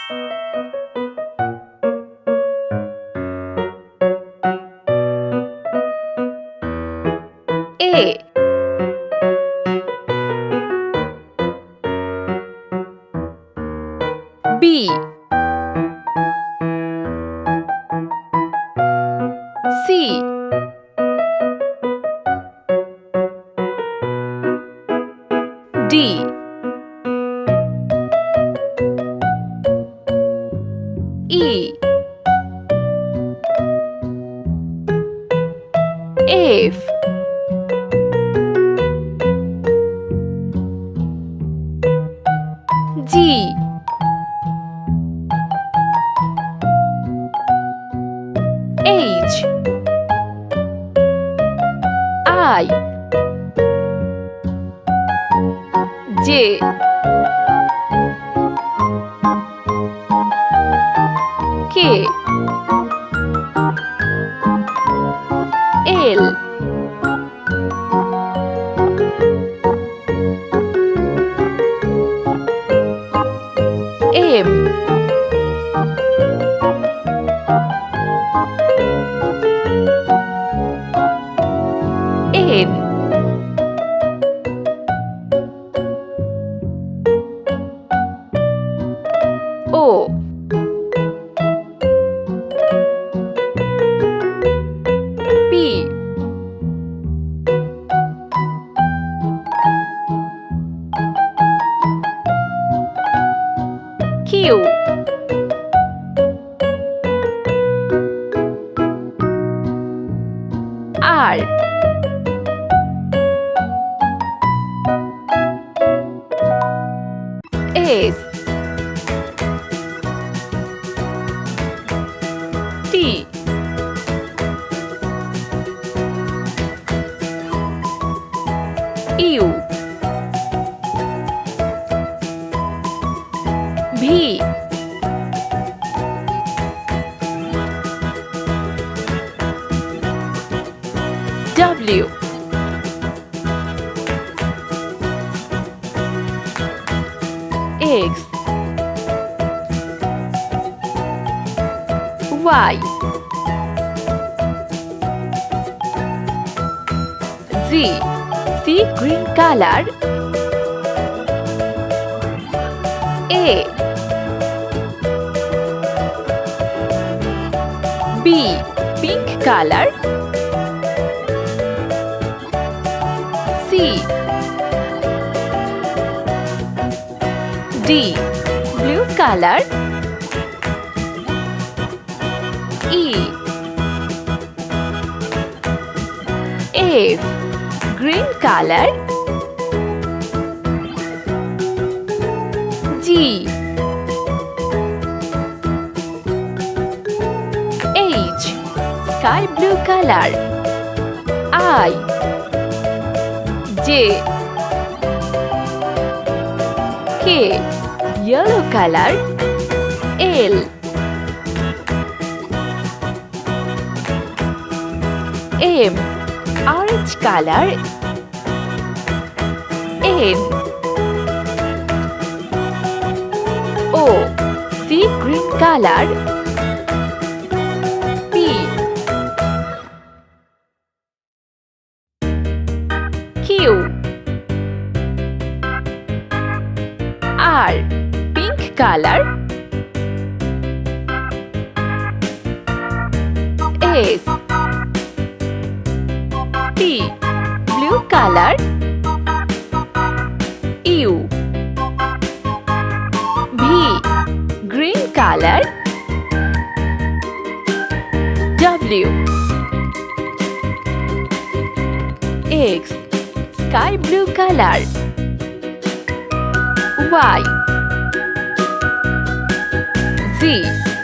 A. B. C. D. E. F. G. H. I. J. K. L. M. N. O. P. Q. R. S. T. U. V. W. X. Y. Z. See green color. A. B. Pink color. C. D. Blue color. E. F. Green color. G. H. Sky blue color. I. J. K. Yellow color. L. M. Orange color. N. O. Sea green color. P. Q. R. Pink color. S. T. Blue color. U. V. Green color. W. X. Sky blue color. Y. Z.